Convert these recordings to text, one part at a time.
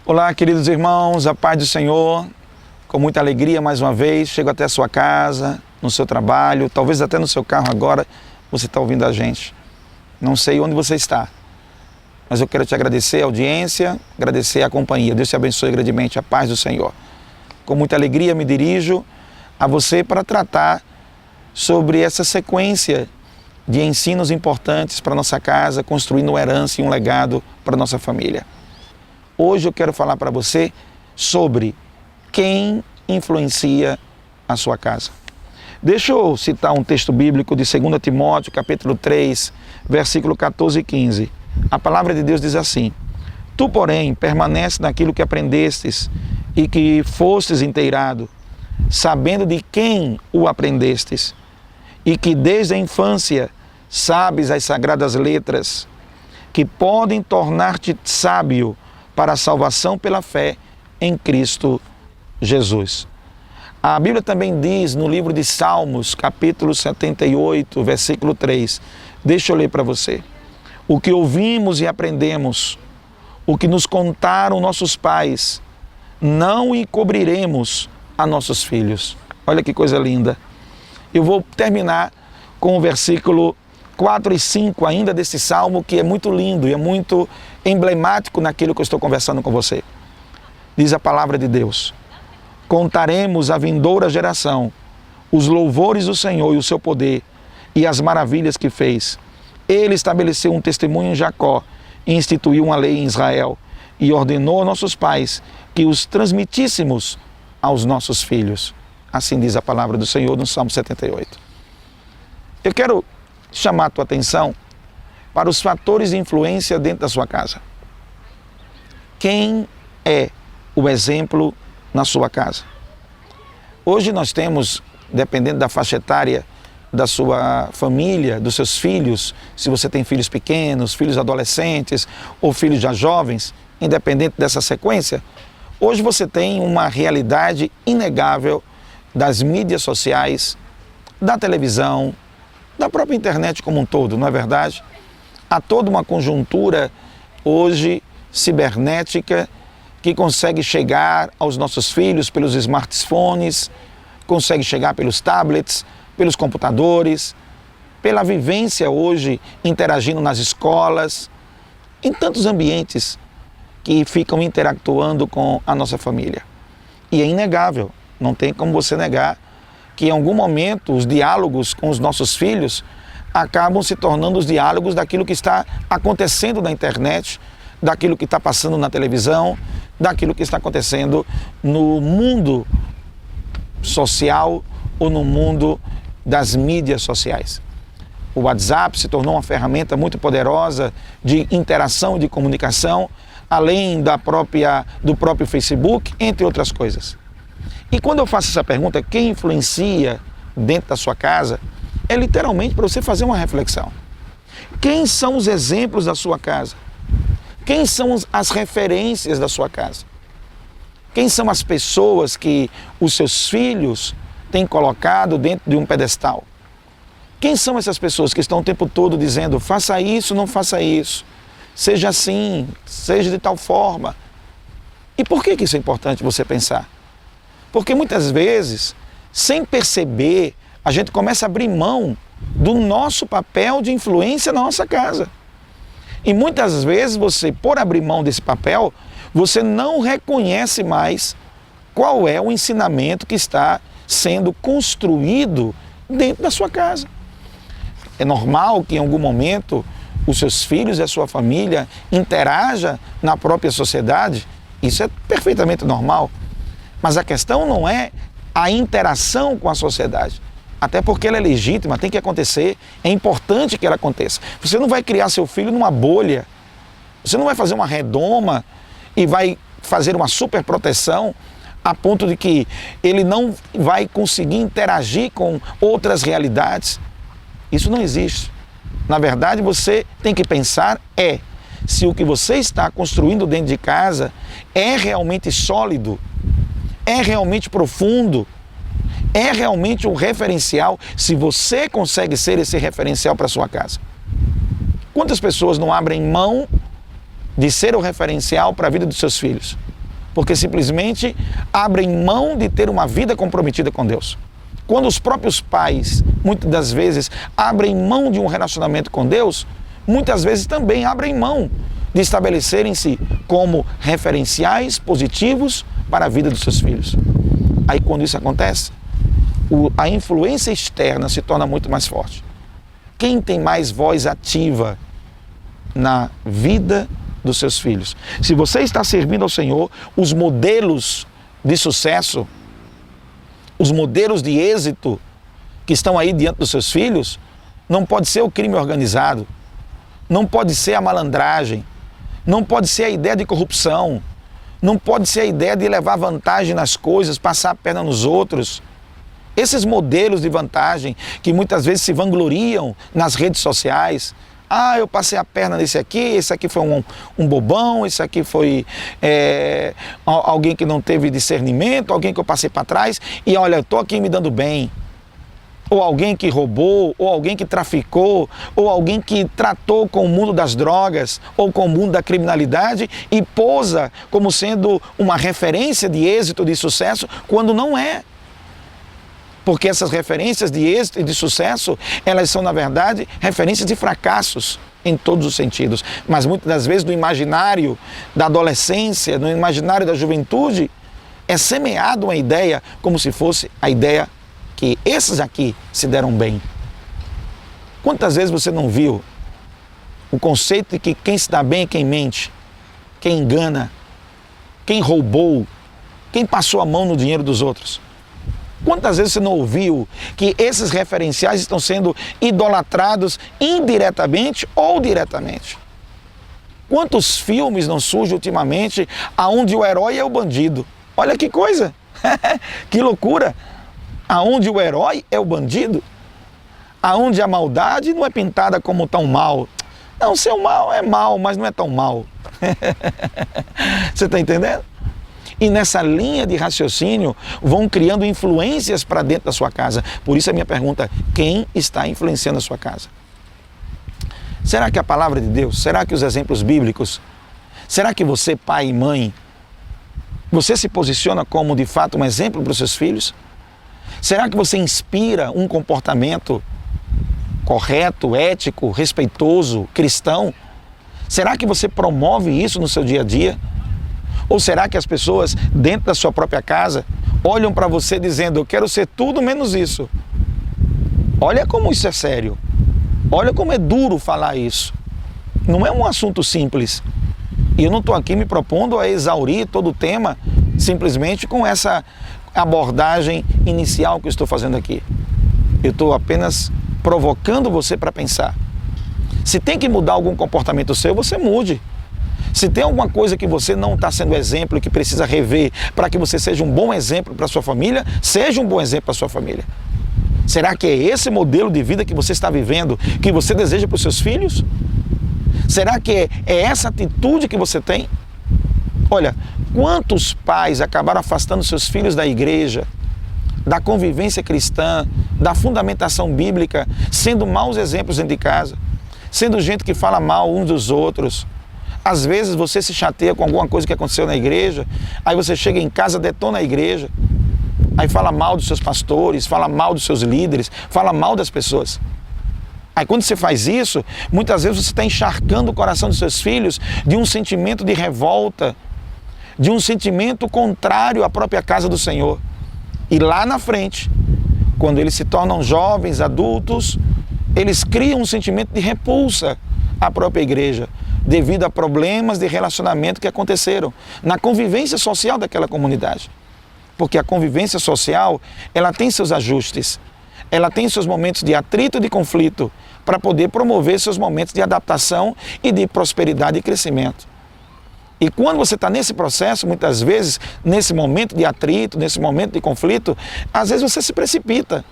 Olá, queridos irmãos, a paz do Senhor. Com muita alegria, mais uma vez, chego até a sua casa, no seu trabalho, talvez até no seu carro agora, você está ouvindo a gente. Não sei onde você está, mas eu quero te agradecer a audiência, agradecer a companhia. Deus te abençoe grandemente, a paz do Senhor. Com muita alegria me dirijo a você para tratar sobre essa sequência de ensinos importantes para a nossa casa, construindo uma herança e um legado para a nossa família. Hoje eu quero falar para você sobre quem influencia a sua casa. Deixa eu citar um texto bíblico de 2 Timóteo, capítulo 3, versículo 14 e 15. A palavra de Deus diz assim: Tu, porém, permanece naquilo que aprendestes e que fostes inteirado, sabendo de quem o aprendestes, e que desde a infância sabes as sagradas letras, que podem tornar-te sábio para a salvação pela fé em Cristo Jesus. A Bíblia também diz no livro de Salmos, capítulo 78, versículo 3. Deixa eu ler para você. O que ouvimos e aprendemos, o que nos contaram nossos pais, não encobriremos a nossos filhos. Olha que coisa linda. Eu vou terminar com o versículo 4 e 5 ainda desse salmo, que é muito lindo e é muito emblemático naquilo que eu estou conversando com você. Diz a palavra de Deus: contaremos à vindoura geração os louvores do Senhor e o seu poder e as maravilhas que fez. Ele estabeleceu um testemunho em Jacó e instituiu uma lei em Israel e ordenou a nossos pais que os transmitíssemos aos nossos filhos. Assim diz a palavra do Senhor no Salmo 78. Eu quero chamar a tua atenção para os fatores de influência dentro da sua casa. Quem é o exemplo na sua casa? Hoje nós temos, dependendo da faixa etária da sua família, dos seus filhos, se você tem filhos pequenos, filhos adolescentes ou filhos já jovens, independente dessa sequência, hoje você tem uma realidade inegável das mídias sociais, da televisão, da própria internet como um todo, não é verdade? Há toda uma conjuntura hoje cibernética que consegue chegar aos nossos filhos pelos smartphones, consegue chegar pelos tablets, pelos computadores, pela vivência hoje interagindo nas escolas, em tantos ambientes que ficam interactuando com a nossa família. E é inegável, não tem como você negar que em algum momento os diálogos com os nossos filhos acabam se tornando os diálogos daquilo que está acontecendo na internet, daquilo que está passando na televisão, daquilo que está acontecendo no mundo social ou no mundo das mídias sociais. O WhatsApp se tornou uma ferramenta muito poderosa de interação e de comunicação, além do próprio Facebook, entre outras coisas. E quando eu faço essa pergunta, quem influencia dentro da sua casa, é literalmente para você fazer uma reflexão. Quem são os exemplos da sua casa? Quem são as referências da sua casa? Quem são as pessoas que os seus filhos têm colocado dentro de um pedestal? Quem são essas pessoas que estão o tempo todo dizendo, faça isso, não faça isso, seja assim, seja de tal forma? E por que isso é importante você pensar? Porque muitas vezes, sem perceber, a gente começa a abrir mão do nosso papel de influência na nossa casa. E muitas vezes você, por abrir mão desse papel, você não reconhece mais qual é o ensinamento que está sendo construído dentro da sua casa. É normal que em algum momento os seus filhos e a sua família interajam na própria sociedade. Isso é perfeitamente normal. Mas a questão não é a interação com a sociedade. Até porque ela é legítima, tem que acontecer, é importante que ela aconteça. Você não vai criar seu filho numa bolha, você não vai fazer uma redoma e vai fazer uma super proteção a ponto de que ele não vai conseguir interagir com outras realidades. Isso não existe. Na verdade, você tem que pensar se o que você está construindo dentro de casa é realmente sólido, é realmente profundo, é realmente um referencial, se você consegue ser esse referencial para a sua casa. Quantas pessoas não abrem mão de ser o referencial para a vida dos seus filhos? porque simplesmente abrem mão de ter uma vida comprometida com Deus. Quando os próprios pais, muitas das vezes, abrem mão de um relacionamento com Deus, muitas vezes também abrem mão de estabelecerem-se como referenciais positivos para a vida dos seus filhos. Aí quando isso acontece, a influência externa se torna muito mais forte. Quem tem mais voz ativa na vida dos seus filhos? Se você está servindo ao Senhor, os modelos de sucesso, os modelos de êxito que estão aí diante dos seus filhos, não pode ser o crime organizado, não pode ser a malandragem, não pode ser a ideia de corrupção, não pode ser a ideia de levar vantagem nas coisas, passar a perna nos outros. Esses modelos de vantagem que muitas vezes se vangloriam nas redes sociais. Ah, eu passei a perna nesse aqui, esse aqui foi um bobão, esse aqui foi alguém que não teve discernimento, alguém que eu passei para trás e olha, eu estou aqui me dando bem. Ou alguém que roubou, ou alguém que traficou, ou alguém que tratou com o mundo das drogas, ou com o mundo da criminalidade e posa como sendo uma referência de êxito, de sucesso, quando não é. Porque essas referências de êxito e de sucesso, elas são, na verdade, referências de fracassos em todos os sentidos. Mas muitas das vezes no imaginário da adolescência, no imaginário da juventude, é semeada uma ideia como se fosse a ideia que esses aqui se deram bem. Quantas vezes você não viu o conceito de que quem se dá bem é quem mente, quem engana, quem roubou, quem passou a mão no dinheiro dos outros? Quantas vezes você não ouviu que esses referenciais estão sendo idolatrados indiretamente ou diretamente? Quantos filmes não surgem ultimamente aonde o herói é o bandido? Olha que coisa, que loucura! Aonde o herói é o bandido, aonde a maldade não é pintada como tão mal. Não, seu mal é mal, mas não é tão mal. Você está entendendo? E nessa linha de raciocínio vão criando influências para dentro da sua casa. Por isso a minha pergunta, quem está influenciando a sua casa? Será que a palavra de Deus? Será que os exemplos bíblicos? Será que você, pai e mãe, você se posiciona como de fato um exemplo para os seus filhos? Será que você inspira um comportamento correto, ético, respeitoso, cristão? Será que você promove isso no seu dia a dia? Ou será que as pessoas dentro da sua própria casa olham para você dizendo, eu quero ser tudo menos isso? Olha como isso é sério. Olha como é duro falar isso. Não é um assunto simples. E eu não estou aqui me propondo a exaurir todo o tema simplesmente com essa abordagem inicial que eu estou fazendo aqui. Eu estou apenas provocando você para pensar. Se tem que mudar algum comportamento seu, você mude. Se tem alguma coisa que você não está sendo exemplo e que precisa rever para que você seja um bom exemplo para a sua família, seja um bom exemplo para a sua família. Será que é esse modelo de vida que você está vivendo, que você deseja para os seus filhos? Será que é essa atitude que você tem? Olha, quantos pais acabaram afastando seus filhos da igreja, da convivência cristã, da fundamentação bíblica, sendo maus exemplos dentro de casa, sendo gente que fala mal uns dos outros. Às vezes você se chateia com alguma coisa que aconteceu na igreja, aí você chega em casa, detona a igreja, aí fala mal dos seus pastores, fala mal dos seus líderes, fala mal das pessoas. Aí quando você faz isso, muitas vezes você está encharcando o coração dos seus filhos de um sentimento de revolta, de um sentimento contrário à própria casa do Senhor. E lá na frente, quando eles se tornam jovens, adultos, eles criam um sentimento de repulsa à própria igreja, devido a problemas de relacionamento que aconteceram na convivência social daquela comunidade. Porque a convivência social, ela tem seus ajustes, ela tem seus momentos de atrito e de conflito, para poder promover seus momentos de adaptação e de prosperidade e crescimento. E quando você está nesse processo, muitas vezes, nesse momento de atrito, nesse momento de conflito, às vezes você se precipita,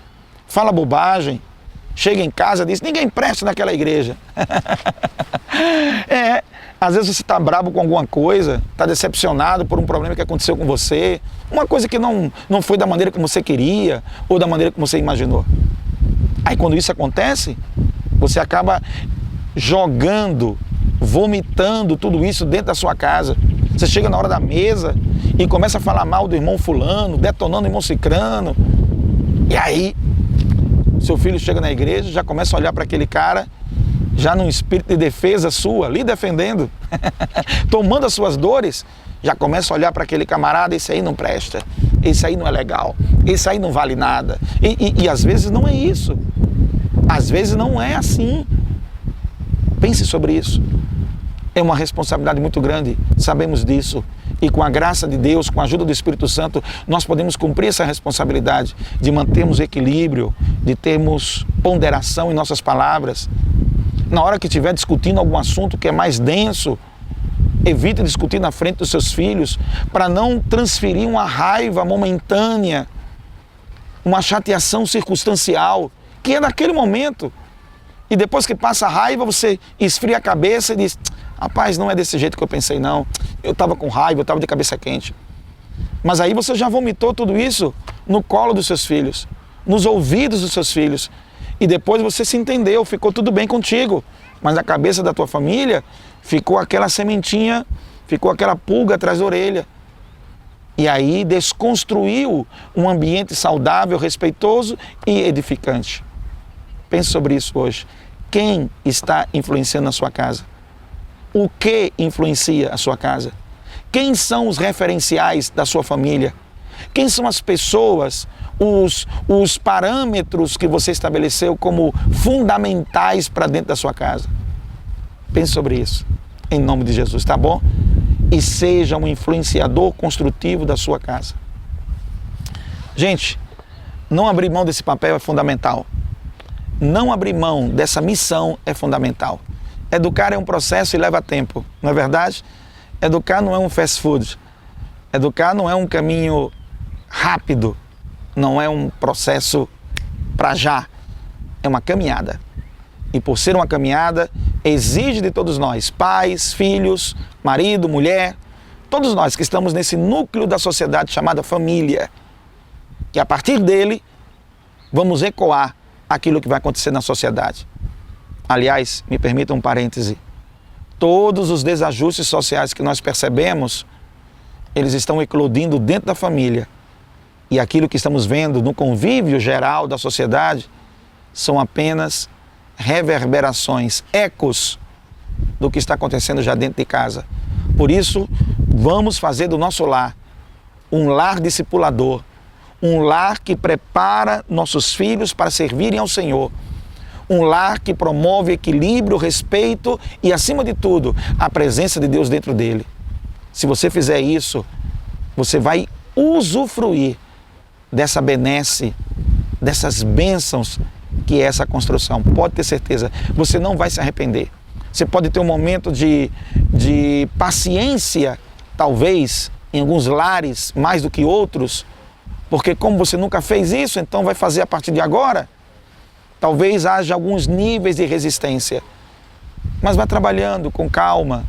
fala bobagem, chega em casa e diz, ninguém presta naquela igreja. Às vezes você está bravo com alguma coisa, está decepcionado por um problema que aconteceu com você, uma coisa que não foi da maneira como você queria ou da maneira como você imaginou. Aí quando isso acontece, você acaba jogando, vomitando tudo isso dentro da sua casa. Você chega na hora da mesa e começa a falar mal do irmão fulano, detonando o irmão cicrano. E aí, seu filho chega na igreja, já começa a olhar para aquele cara, já num espírito de defesa sua, lhe defendendo, tomando as suas dores, já começa a olhar para aquele camarada, esse aí não presta, esse aí não é legal, esse aí não vale nada. E às vezes não é isso. Às vezes não é assim. Pense sobre isso. É uma responsabilidade muito grande, sabemos disso. E com a graça de Deus, com a ajuda do Espírito Santo, nós podemos cumprir essa responsabilidade de mantermos equilíbrio, de termos ponderação em nossas palavras. Na hora que estiver discutindo algum assunto que é mais denso, evite discutir na frente dos seus filhos, para não transferir uma raiva momentânea, uma chateação circunstancial, que é naquele momento. E depois que passa a raiva, você esfria a cabeça e diz: rapaz, não é desse jeito que eu pensei não, eu estava com raiva, eu estava de cabeça quente. Mas aí você já vomitou tudo isso no colo dos seus filhos, nos ouvidos dos seus filhos, e depois você se entendeu, ficou tudo bem contigo, mas na cabeça da tua família ficou aquela sementinha, ficou aquela pulga atrás da orelha. E aí desconstruiu um ambiente saudável, respeitoso e edificante. Pense sobre isso hoje. Quem está influenciando a sua casa? O que influencia a sua casa? Quem são os referenciais da sua família? Quem são as pessoas, os parâmetros que você estabeleceu como fundamentais para dentro da sua casa? Pense sobre isso, em nome de Jesus, tá bom? E seja um influenciador construtivo da sua casa. Gente, não abrir mão desse papel é fundamental. Não abrir mão dessa missão é fundamental. Educar é um processo e leva tempo, não é verdade? Educar não é um fast food. Educar não é um caminho rápido. Não é um processo para já. É uma caminhada. E por ser uma caminhada, exige de todos nós, pais, filhos, marido, mulher, todos nós que estamos nesse núcleo da sociedade chamada família, que a partir dele vamos ecoar aquilo que vai acontecer na sociedade. Aliás, me permita um parêntese. Todos os desajustes sociais que nós percebemos, eles estão eclodindo dentro da família. E aquilo que estamos vendo no convívio geral da sociedade são apenas reverberações, ecos do que está acontecendo já dentro de casa. Por isso, vamos fazer do nosso lar um lar discipulador, um lar que prepara nossos filhos para servirem ao Senhor, um lar que promove equilíbrio, respeito e, acima de tudo, a presença de Deus dentro dele. Se você fizer isso, você vai usufruir dessa benesse, dessas bênçãos que é essa construção. Pode ter certeza, você não vai se arrepender. Você pode ter um momento de paciência, talvez, em alguns lares, mais do que outros, porque como você nunca fez isso, então vai fazer a partir de agora. Talvez haja alguns níveis de resistência, mas vá trabalhando com calma,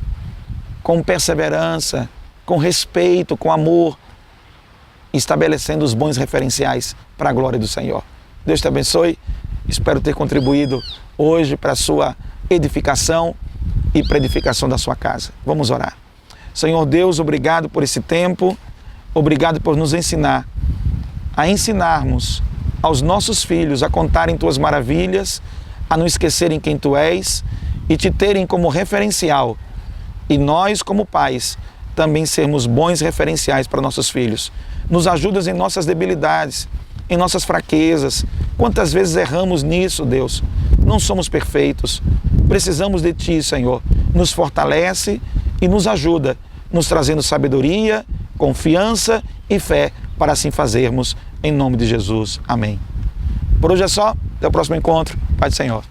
com perseverança, com respeito, com amor, estabelecendo os bons referenciais para a glória do Senhor. Deus te abençoe, espero ter contribuído hoje para a sua edificação e para a edificação da sua casa. Vamos orar. Senhor Deus, obrigado por esse tempo, obrigado por nos ensinar a ensinarmos aos nossos filhos a contarem tuas maravilhas, a não esquecerem quem tu és e te terem como referencial. E nós, como pais, também sermos bons referenciais para nossos filhos. Nos ajudas em nossas debilidades, em nossas fraquezas. Quantas vezes erramos nisso, Deus? Não somos perfeitos. Precisamos de Ti, Senhor. Nos fortalece e nos ajuda, nos trazendo sabedoria, confiança e fé para assim fazermos, em nome de Jesus. Amém. Por hoje é só. Até o próximo encontro. Pai do Senhor.